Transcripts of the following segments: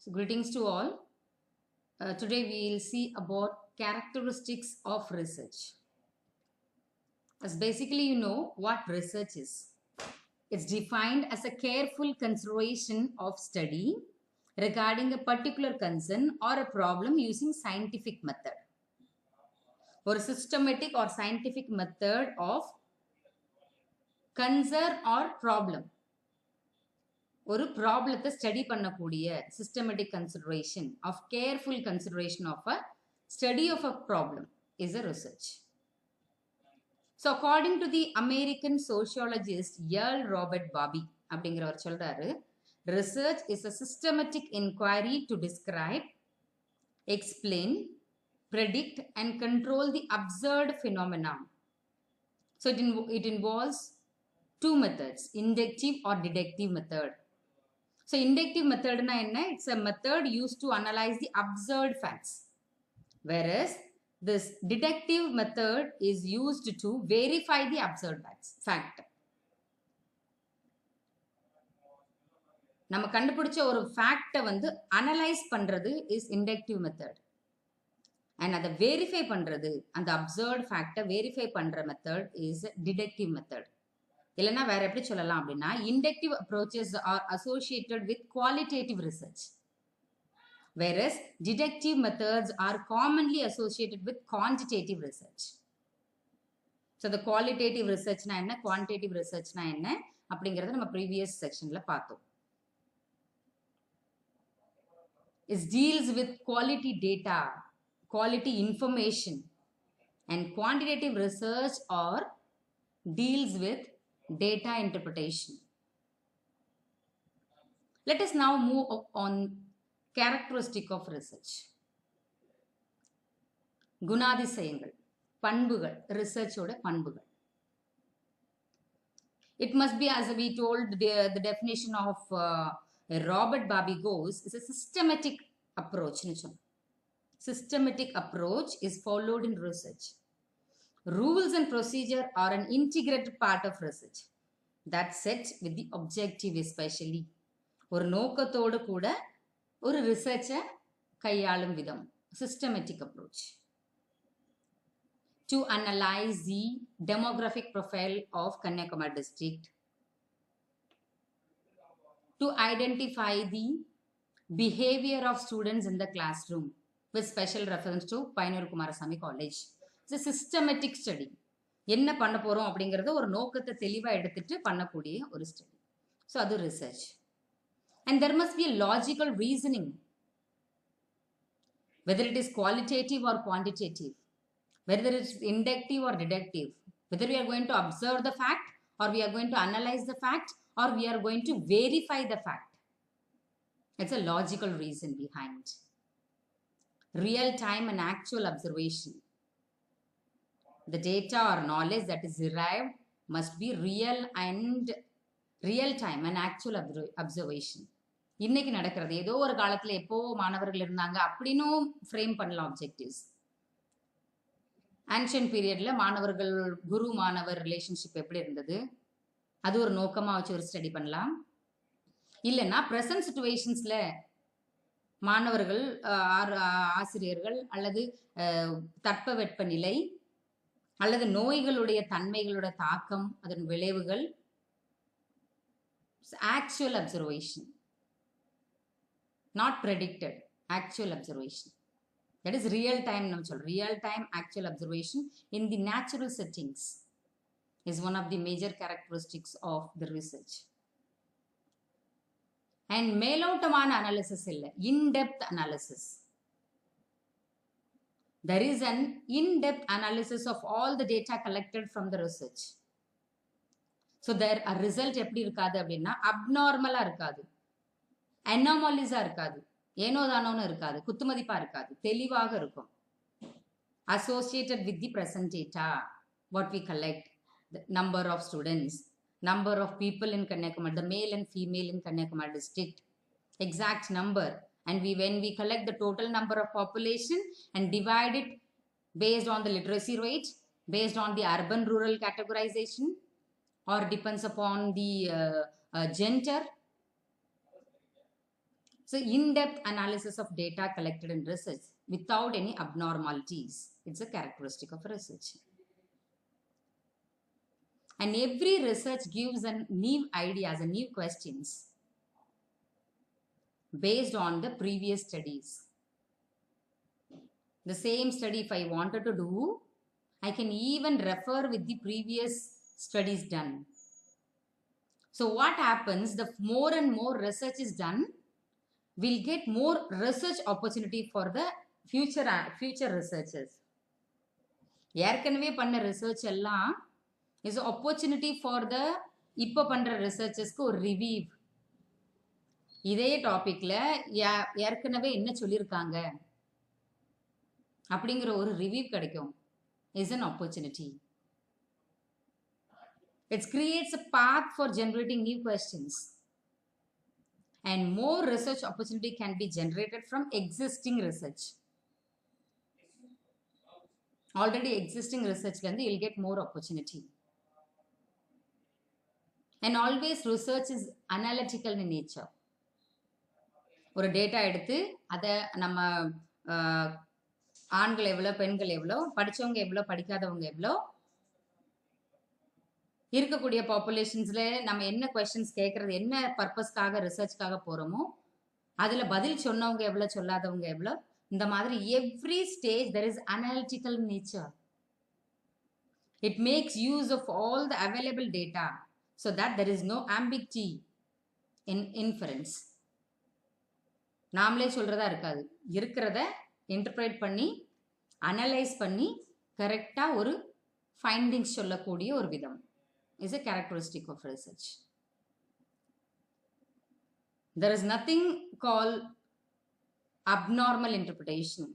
So greetings to all. Today we will see about characteristics of research. As basically you know what research is. It's defined as a careful consideration of study regarding a particular concern or a problem using scientific method or a systematic or scientific method of concern or problem. ஒரு ப்ராப்ளத்தை study பண்ணக்கூடிய systematic consideration of careful consideration of a study of a problem is a research. So according to the American sociologist Earl Robert Babbie அப்படிங்கிறவர் சொல்றாரு, research is a systematic enquiry to describe, explain, predict and control the observed phenomena. So it involves two methods, inductive or deductive method. So inductive method na enna, it's a method used to analyze the observed facts, whereas this deductive method is used to verify the observed fact. நம்ம கண்டுபிடிச்ச ஒரு ஃபேக்டை வந்து analyse பண்றது is inductive method, and அதை verify பண்றது, அந்த observed ஃபேக்டை verify பண்ற method is deductive method. இல்லைன்னா வேற எப்படி சொல்லலாம் அப்படின்னா, inductive approaches are associated with qualitative research, whereas deductive methods are commonly associated with quantitative research. So the qualitative research na enna, quantitative research na enna அப்படிங்கறத நம்ம previous sectionல பார்த்தோம். It deals with quality data, quality information, and quantitative research or deals with data interpretation. Let us now move on characteristic of research. குணாதிசயங்கள், பண்புகள், ரிசர்ச்சோட பண்புகள். It must be, as we told, the definition of Robert Babi goes, is a systematic approach. Systematic approach is followed in research. Rules and procedure are an integrated part of research that set with the objective, especially ஒரு நோக்கத்தோடு கூட ஒரு ரிசர்ச்சை கையாளும் விதம், systematic approach. To analyze the demographic profile of Kanyakumari district, to identify the behavior of students in the classroom with special reference to Pioneer Kumarasamy College. It's a systematic study. என்ன பண்ண போறோம் அப்படிங்கறத ஒரு நோக்கத்தை தெளிவா எடுத்துட்டு பண்ணக்கூடிய ஒரு ஸ்டடி. ஸோ அது research. And there must be a logical reasoning, whether it is qualitative or quantitative, whether it is inductive or deductive, whether we are going to observe the fact or we are going to analyze the fact or we are going to verify the fact. It's a logical reason behind. Real time and actual observation. The data or knowledge that is derived must be real time and actual observation. இன்னைக்கு நடக்கிறது, ஏதோ ஒரு காலத்துல எப்போ மாணவர்கள் இருந்தாங்க அப்படின்னும் frame பண்ணலாம் ஆப்ஜெக்டிவ்ஸ். ஆன்ஷியன்ட் பீரியட்ல மாணவர்கள் குரு மாணவர் ரிலேஷன்ஷிப் எப்படி இருந்தது, அது ஒரு நோக்கமா வச்சு ஒரு ஸ்டடி பண்ணலாம். இல்லைன்னா ப்ரெசன்ட் சிச்சுவேஷன்ஸ்ல மாணவர்கள், ஆசிரியர்கள் அல்லது தட்பவெப்பநிலை அல்லது நோய்களுடைய தன்மைகளோட தாக்கம், அதன் விளைவுகள், actual observation, not predicted, actual observation. That is real time. Real time actual observation in the natural settings is one of the major characteristics of the research. And மேலோட்டமான அனாலிசிஸ் இல்லை, in-depth analysis. There is an in-depth analysis of all the data collected from the research. So there a result எப்படி இருக்காது அப்படின்னா, அப்நார்மலா இருக்காது, அனாமலிஸா இருக்காது, ஏனோ தானோன்னு இருக்காது, குத்துமதிப்பா இருக்காது, தெளிவாக இருக்கும். Associated with the present data, what we collect, the number of students, number of people in Kanyakumari, the male and female in Kanyakumari district, exact number, and when we collect the total number of population and divide it based on the literacy rate, based on the urban rural categorization, or depends upon the gender. So in-depth analysis of data collected in research without any abnormalities, it's a characteristic of research. And every research gives a new ideas and new questions based on the previous studies. The same study, if I wanted to do, I can even refer with the previous studies done. So what happens, the more and more research is done, we'll get more research opportunity for the future researchers. ஏற்கனவே பண்ண research எல்லாம் is an opportunity for the இப்போ பண்ற ரிசர்ச்சர்ஸ்க்கு ஒரு review. இதே டாபிக்ல ஏற்கனவே என்ன சொல்லியிருக்காங்க அப்படிங்கிற ஒரு ரிவ்யூ கிடைக்கும். is an opportunity. It creates a path for generating new questions. And more research opportunity can be generated from existing research. Already existing research, you'll get more opportunity. And always research is analytical in nature. ஒரு data எடுத்து அதை நம்ம ஆண்கள் எவ்வளோ, பெண்கள் எவ்வளோ, படித்தவங்க எவ்வளோ, படிக்காதவங்க எவ்வளோ, இருக்கக்கூடிய பாப்புலேஷன்ஸில் நம்ம என்ன கொஸ்டின்ஸ் கேட்குறது, என்ன பர்பஸ்க்காக ரிசர்ச்காக போகிறோமோ அதில் பதில் சொன்னவங்க எவ்வளோ, சொல்லாதவங்க எவ்வளோ, இந்த மாதிரி every stage there is analytical nature. It makes use of all the available data so that there is no ambiguity in inference. நாமளே சொல்றதா இருக்காது, இருக்கிறத இன்டர்பிரேட் பண்ணி அனலைஸ் பண்ணி கரெக்டா ஒரு ஃபைண்டிங்ஸ் சொல்லக்கூடிய ஒரு விதம் is a characteristic of research. There is nothing called abnormal interpretation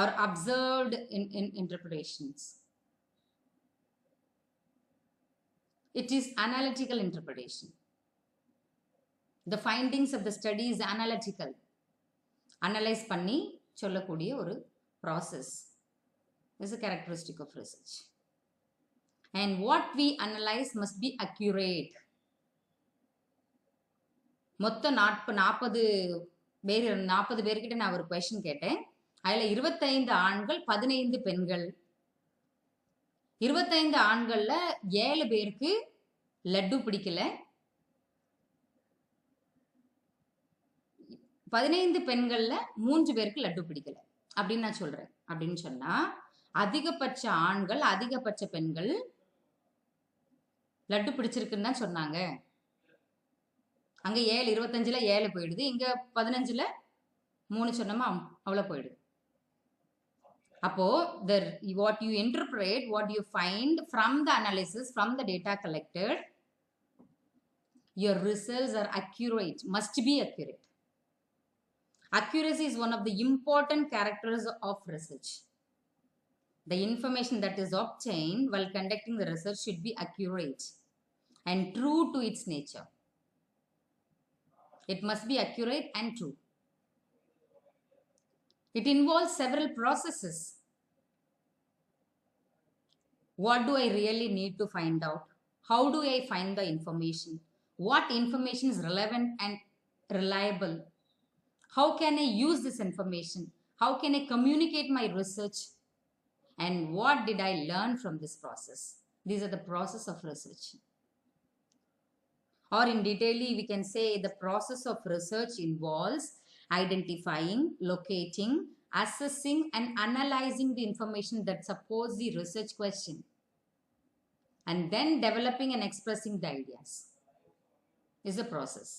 or observed in interpretations. It is analytical interpretation. The findings of the study is analytical. Analyze பண்ணி சொல்லக்கூடிய ஒரு process is a characteristic of research. And what we analyze must be accurate. மொத்தம் 40 பேர்கிட்ட நான் ஒரு question கேட்டேன். அதில் 25 ஆண்கள் 15 பெண்கள். 25 ஆண்கள்ல 7 பேருக்கு லட்டு பிடிக்கல, 15 பெண்கள்ல 3 பேருக்கு லட்டு பிடிக்கல அப்படின்னு நான் சொல்றேன். அப்படின்னு சொன்னா அதிகபட்ச ஆண்கள் அதிகபட்ச பெண்கள் லட்டு பிடிச்சிருக்குன்னு தான் சொன்னாங்க. அங்க 25ல 7 போயிடுது, இங்க 15ல 3 சொன்னோமா அவ்வளவு போயிடுது. அப்போ what you interpret, what you find from the analysis, from the data collected, your results are accurate, must be accurate. Accuracy is one of the important characters of research. The information that is obtained while conducting the research should be accurate and true to its nature. It must be accurate and true. It involves several processes. What do I really need to find out? How do I find the information? What information is relevant and reliable? How can I use this information? How can I communicate my research? And what did I learn from this process? These are the process of research. Or in detail, we can say the process of research involves identifying, locating, assessing and analyzing the information that supports the research question, and then developing and expressing the ideas is a process.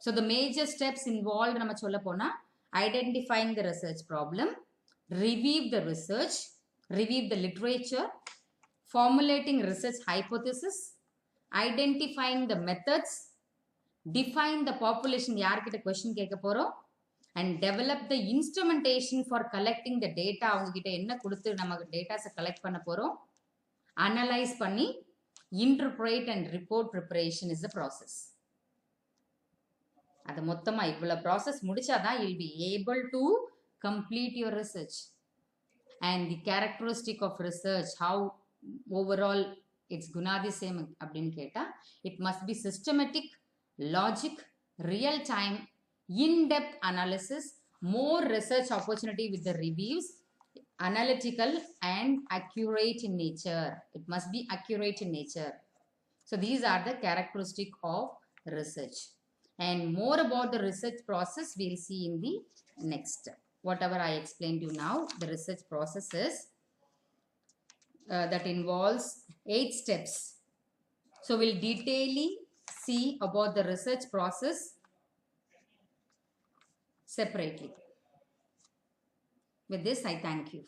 So the major steps involved nama solla pona, identifying the research problem, review the research, review the literature, formulating research hypothesis, identifying the methods, define the population யார்கிட்ட question கேட்க போறோம், and develop the instrumentation for collecting the data. அவங்க கிட்ட என்ன கொடுத்து நமக்கு டேட்டாஸை collect பண்ண போறோம், அனலைஸ் பண்ணி interpret and report preparation is the process. அது மொத்தமா இவ்வளவு process முடிச்சாதான் you'll be able to complete your research. And the characteristic of research, how overall it's குணாதிசயம் அப்படின்னு கேட்டா, it must be systematic, logic, real-time, in-depth analysis, more research opportunity with the reviews, analytical and accurate in nature. It must be accurate in nature. So these are the characteristic of research. And more about the research process we'll see in the next. Whatever I explained to you now, the research process is that involves 8 steps. So we'll detailedly see about the research process separately. With this, I thank you.